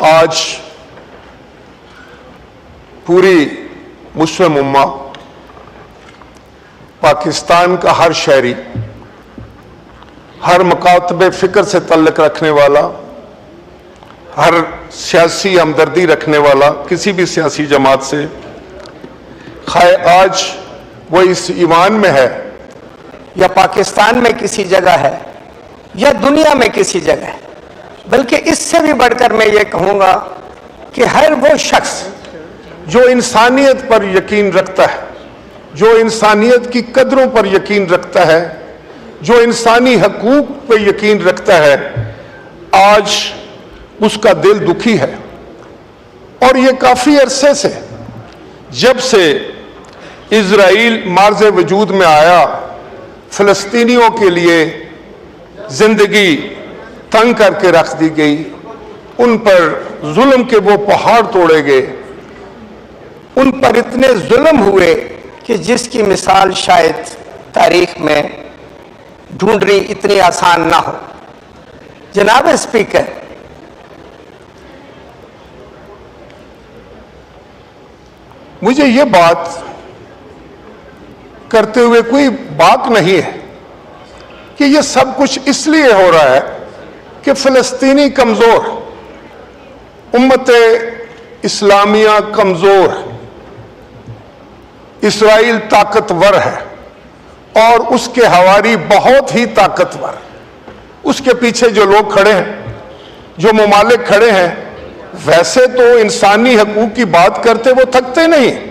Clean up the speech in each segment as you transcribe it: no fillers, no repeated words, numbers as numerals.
آج پوری مسلم امہ، پاکستان کا ہر شہری، ہر مکاتب فکر سے تعلق رکھنے والا، ہر سیاسی ہمدردی رکھنے والا کسی بھی سیاسی جماعت سے، خواہ آج وہ اس ایمان میں ہے یا پاکستان میں کسی جگہ ہے یا دنیا میں کسی جگہ ہے، بلکہ اس سے بھی بڑھ کر میں یہ کہوں گا کہ ہر وہ شخص جو انسانیت پر یقین رکھتا ہے، جو انسانیت کی قدروں پر یقین رکھتا ہے، جو انسانی حقوق پہ یقین رکھتا ہے، آج اس کا دل دکھی ہے۔ اور یہ کافی عرصے سے، جب سے اسرائیل معرض وجود میں آیا، فلسطینیوں کے لیے زندگی تنگ کر کے رکھ دی گئی، ان پر ظلم کے وہ پہاڑ توڑے گئے، ان پر اتنے ظلم ہوئے کہ جس کی مثال شاید تاریخ میں ڈھونڈنی اتنی آسان نہ ہو۔ جناب اسپیکر، مجھے یہ بات کرتے ہوئے کوئی باک نہیں ہے کہ یہ سب کچھ اس لیے ہو رہا ہے کہ فلسطینی کمزور، امت اسلامیہ کمزور، اسرائیل طاقتور ہے اور اس کے حواری بہت ہی طاقتور۔ اس کے پیچھے جو لوگ کھڑے ہیں، جو ممالک کھڑے ہیں، ویسے تو انسانی حقوق کی بات کرتے وہ تھکتے نہیں،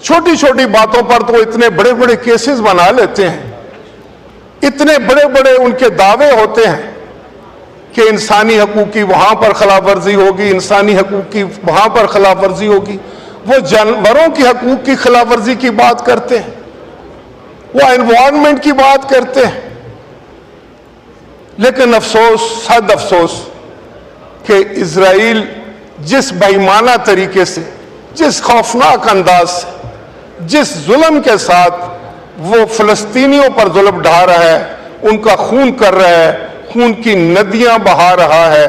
چھوٹی چھوٹی باتوں پر تو اتنے بڑے بڑے کیسز بنا لیتے ہیں، اتنے بڑے بڑے ان کے دعوے ہوتے ہیں کہ انسانی حقوق کی وہاں پر خلاف ورزی ہوگی، انسانی حقوق کی وہاں پر خلاف ورزی ہوگی، وہ جانوروں کی حقوق کی خلاف ورزی کی بات کرتے ہیں، وہ انوائرمنٹ کی بات کرتے ہیں۔ لیکن افسوس، صد افسوس کہ اسرائیل جس بے ایمانہ طریقے سے، جس خوفناک انداز سے، جس ظلم کے ساتھ وہ فلسطینیوں پر ظلم ڈھا رہا ہے، ان کا خون کر رہا ہے، خون کی ندیاں بہا رہا ہے،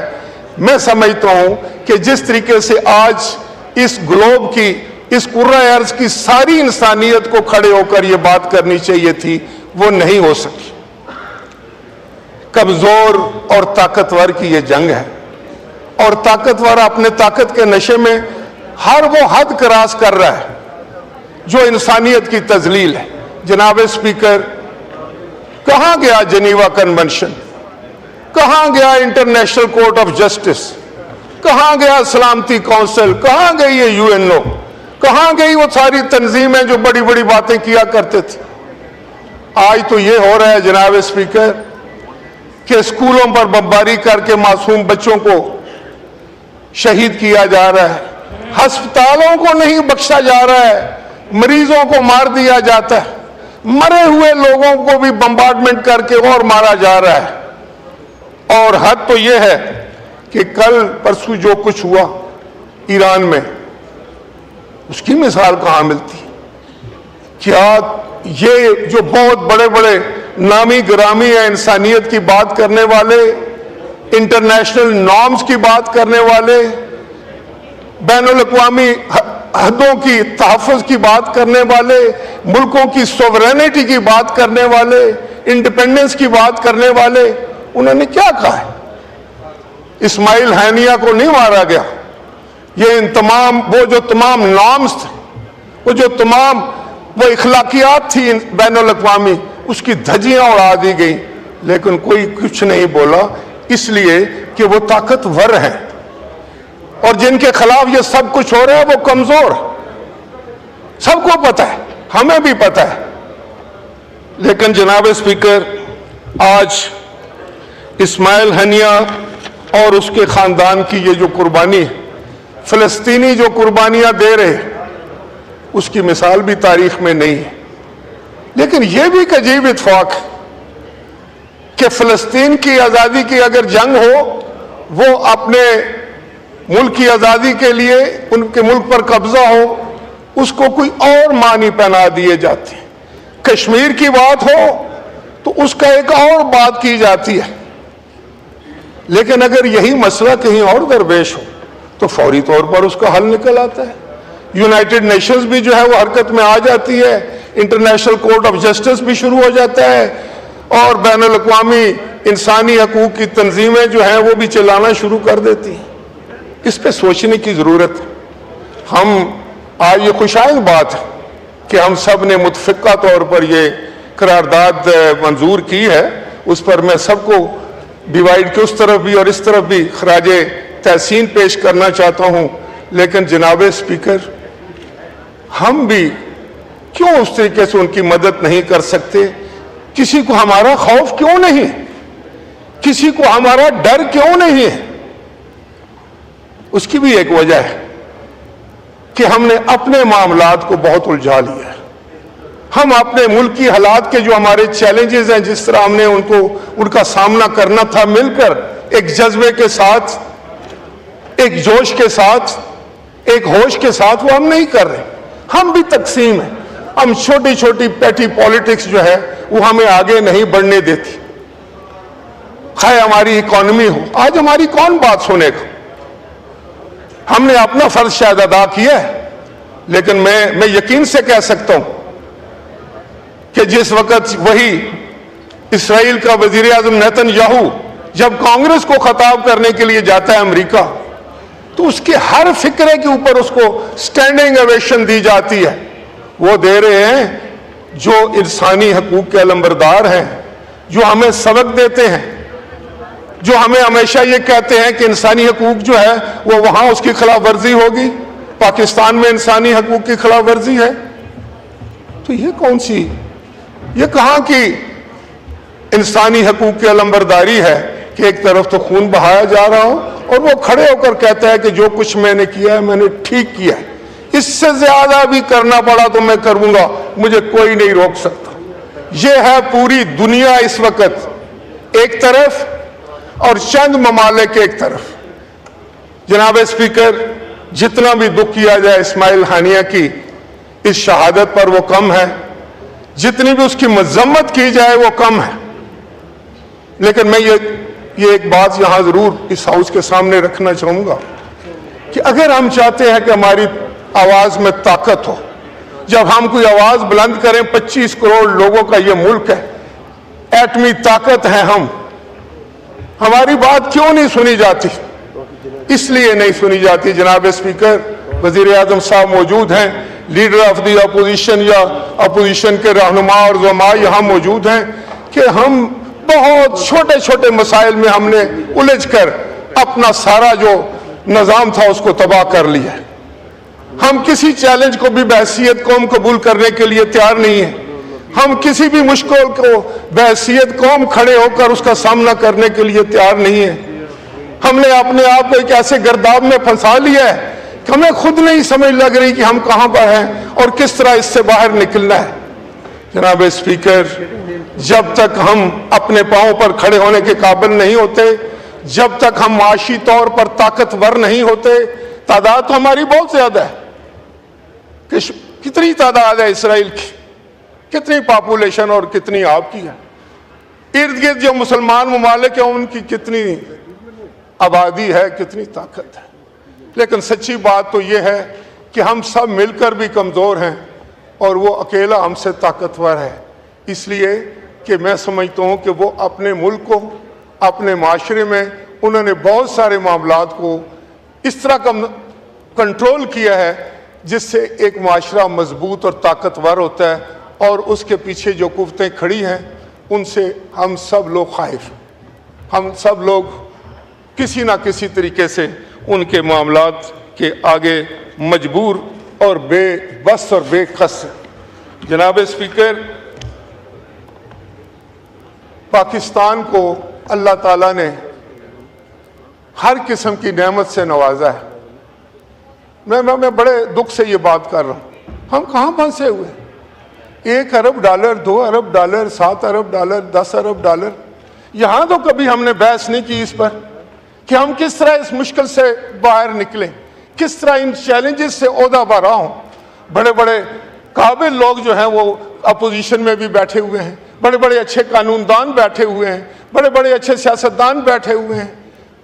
میں سمجھتا ہوں کہ جس طریقے سے آج اس گلوب کی، اس کرۂ ارض کی ساری انسانیت کو کھڑے ہو کر یہ بات کرنی چاہیے تھی، وہ نہیں ہو سکی۔ کمزور اور طاقتور کی یہ جنگ ہے، اور طاقتور اپنے طاقت کے نشے میں ہر وہ حد کراس کر رہا ہے جو انسانیت کی تذلیل ہے۔ جناب اسپیکر، کہاں گیا جنیوا کنونشن؟ کہاں گیا انٹرنیشنل کورٹ آف جسٹس؟ کہاں گیا سلامتی کونسل؟ کہاں گئی یہ UNO؟ کہاں گئی وہ ساری تنظیمیں جو بڑی بڑی باتیں کیا کرتے تھے؟ آج تو یہ ہو رہا ہے جناب اسپیکر کہ اسکولوں پر بمباری کر کے معصوم بچوں کو شہید کیا جا رہا ہے، ہسپتالوں کو نہیں بخشا جا رہا ہے، مریضوں کو مار دیا جاتا ہے، مرے ہوئے لوگوں کو بھی بمبارڈمنٹ کر کے اور مارا جا رہا ہے۔ اور حد تو یہ ہے کہ کل پرسوں جو کچھ ہوا ایران میں، اس کی مثال کہاں ملتی؟ کیا یہ جو بہت بڑے بڑے نامی گرامی ہیں، انسانیت کی بات کرنے والے، انٹرنیشنل نارمز کی بات کرنے والے، بین الاقوامی حدوں کی تحفظ کی بات کرنے والے، ملکوں کی سوورینٹی کی بات کرنے والے، انڈیپینڈنس کی بات کرنے والے، انہوں نے کیا کہا ہے؟ اسماعیل ہانیہ کو نہیں مارا گیا، یہ ان تمام وہ جو تمام نارمز تھے، وہ جو تمام وہ اخلاقیات تھی بین الاقوامی، اس کی دھجیاں اڑا دی گئیں، لیکن کوئی کچھ نہیں بولا، اس لیے کہ وہ طاقتور ہیں، اور جن کے خلاف یہ سب کچھ ہو رہا ہے وہ کمزور۔ سب کو پتہ ہے، ہمیں بھی پتہ ہے۔ لیکن جناب اسپیکر، آج اسماعیل ہانیہ اور اس کے خاندان کی یہ جو قربانی ہے، فلسطینی جو قربانیاں دے رہے، اس کی مثال بھی تاریخ میں نہیں ہے۔ لیکن یہ بھی ایک عجیب اتفاق ہے کہ فلسطین کی آزادی کی اگر جنگ ہو، وہ اپنے ملک کی آزادی کے لیے ان کے ملک پر قبضہ ہو، اس کو کوئی اور معنی پہنا دیے جاتے ہیں۔ کشمیر کی بات ہو تو اس کا ایک اور بات کی جاتی ہے۔ لیکن اگر یہی مسئلہ کہیں اور درپیش ہو تو فوری طور پر اس کا حل نکل آتا ہے. یونائٹڈ نیشنز بھی جو ہے وہ حرکت میں آ جاتی ہے, انٹرنیشنل کورٹ آف جسٹس بھی شروع ہو جاتا ہے, اور بین الاقوامی انسانی حقوق کی تنظیمیں جو ہیں وہ بھی چلانا شروع کر دیتی ہیں. اس پہ سوچنے کی ضرورت ہے. ہم آج یہ خوشائن بات ہے کہ ہم سب نے متفقہ طور پر یہ قرارداد منظور کی ہے, اس پر میں سب کو ڈیوائیڈ کے اس طرف بھی اور اس طرف بھی خراج تحسین پیش کرنا چاہتا ہوں. لیکن جناب اسپیکر, ہم بھی کیوں اس طریقے سے ان کی مدد نہیں کر سکتے؟ کسی کو ہمارا خوف کیوں نہیں ہے؟ کسی کو ہمارا ڈر کیوں نہیں ہے؟ اس کی بھی ایک وجہ ہے کہ ہم نے اپنے معاملات کو بہت الجھا لیا ہے. ہم اپنے ملک کی حالات کے جو ہمارے چیلنجز ہیں, جس طرح ہم نے ان کا سامنا کرنا تھا, مل کر ایک جذبے کے ساتھ, ایک جوش کے ساتھ, ایک ہوش کے ساتھ وہ ہم نہیں کر رہے. ہم بھی تقسیم ہیں. ہم چھوٹی چھوٹی پیٹی پالیٹکس جو ہے وہ ہمیں آگے نہیں بڑھنے دیتی. خواہ ہماری اکانومی ہو, آج ہماری کون بات سنے گا؟ ہم نے اپنا فرض شاید ادا کیا ہے, لیکن میں یقین سے کہہ سکتا ہوں کہ جس وقت وہی اسرائیل کا وزیر اعظم نیتن یاہو جب کانگریس کو خطاب کرنے کے لیے جاتا ہے امریکہ, تو اس کے ہر فکرے کے اوپر اس کو سٹینڈنگ اویشن دی جاتی ہے. وہ دے رہے ہیں جو انسانی حقوق کے علمبردار ہیں, جو ہمیں سبق دیتے ہیں, جو ہمیں ہمیشہ یہ کہتے ہیں کہ انسانی حقوق جو ہے وہ وہاں اس کی خلاف ورزی ہوگی, پاکستان میں انسانی حقوق کی خلاف ورزی ہے. تو یہ کون سی, یہ کہاں کی انسانی حقوق کی علمبرداری ہے کہ ایک طرف تو خون بہایا جا رہا ہو اور وہ کھڑے ہو کر کہتا ہے کہ جو کچھ میں نے کیا ہے میں نے ٹھیک کیا ہے, اس سے زیادہ بھی کرنا پڑا تو میں کروں گا, مجھے کوئی نہیں روک سکتا. یہ ہے پوری دنیا اس وقت ایک طرف اور چند ممالک ایک طرف. جناب اسپیکر, جتنا بھی دکھ کیا جائے اسماعیل ہانیہ کی اس شہادت پر وہ کم ہے, جتنی بھی اس کی مذمت کی جائے وہ کم ہے. لیکن میں یہ ایک بات یہاں ضرور اس ہاؤس کے سامنے رکھنا چاہوں گا کہ اگر ہم چاہتے ہیں کہ ہماری آواز میں طاقت ہو, جب ہم کوئی آواز بلند کریں, 25 کروڑ لوگوں کا یہ ملک ہے, ایٹمی طاقت ہے ہماری بات کیوں نہیں سنی جاتی؟ اس لیے نہیں سنی جاتی جناب اسپیکر, وزیر اعظم صاحب موجود ہیں, لیڈر آف دی اپوزیشن یا اپوزیشن کے رہنما اور زعماء یہاں موجود ہیں, کہ ہم بہت چھوٹے چھوٹے مسائل میں ہم نے الجھ کر اپنا سارا جو نظام تھا اس کو تباہ کر لیا. ہم کسی چیلنج کو بھی بحیثیت قوم قبول کرنے کے لیے تیار نہیں ہیں. ہم کسی بھی مشکل کو بحیثیت قوم کھڑے ہو کر اس کا سامنا کرنے کے لیے تیار نہیں ہیں. ہم نے اپنے آپ کو ایک ایسے گرداب میں پھنسا لیا ہے کہ ہمیں خود نہیں سمجھ لگ رہی کہ ہم کہاں پر ہیں اور کس طرح اس سے باہر نکلنا ہے. جناب اسپیکر, جب تک ہم اپنے پاؤں پر کھڑے ہونے کے قابل نہیں ہوتے, جب تک ہم معاشی طور پر طاقتور نہیں ہوتے, تعداد تو ہماری بہت زیادہ ہے. کتنی تعداد ہے اسرائیل کی, کتنی پاپولیشن اور کتنی آپ کی ہے. ارد گرد جو مسلمان ممالک ہیں ان کی کتنی آبادی ہے, کتنی طاقت ہے. لیکن سچی بات تو یہ ہے کہ ہم سب مل کر بھی کمزور ہیں اور وہ اکیلا ہم سے طاقتور ہے. اس لیے کہ میں سمجھتا ہوں کہ وہ اپنے ملک کو, اپنے معاشرے میں انہوں نے بہت سارے معاملات کو اس طرح کنٹرول کیا ہے جس سے ایک معاشرہ مضبوط اور طاقتور ہوتا ہے, اور اس کے پیچھے جو قوتیں کھڑی ہیں ان سے ہم سب لوگ خائف ہیں. ہم سب لوگ کسی نہ کسی طریقے سے ان کے معاملات کے آگے مجبور اور بے بس اور بے قص ہیں. جناب اسپیکر, پاکستان کو اللہ تعالیٰ نے ہر قسم کی نعمت سے نوازا ہے. میں بڑے دکھ سے یہ بات کر رہا ہوں. ہم کہاں پھنسے ہوئے؟ 1 ارب ڈالر, 2 ارب ڈالر, 7 ارب ڈالر, 10 ارب ڈالر. یہاں تو کبھی ہم نے بحث نہیں کی اس پر کہ ہم کس طرح اس مشکل سے باہر نکلیں, کس طرح ان چیلنجز سے عہدہ برا ہوں. بڑے بڑے قابل لوگ جو ہیں وہ اپوزیشن میں بھی بیٹھے ہوئے ہیں, بڑے بڑے اچھے قانون دان بیٹھے ہوئے ہیں, بڑے بڑے اچھے سیاستدان بیٹھے ہوئے ہیں.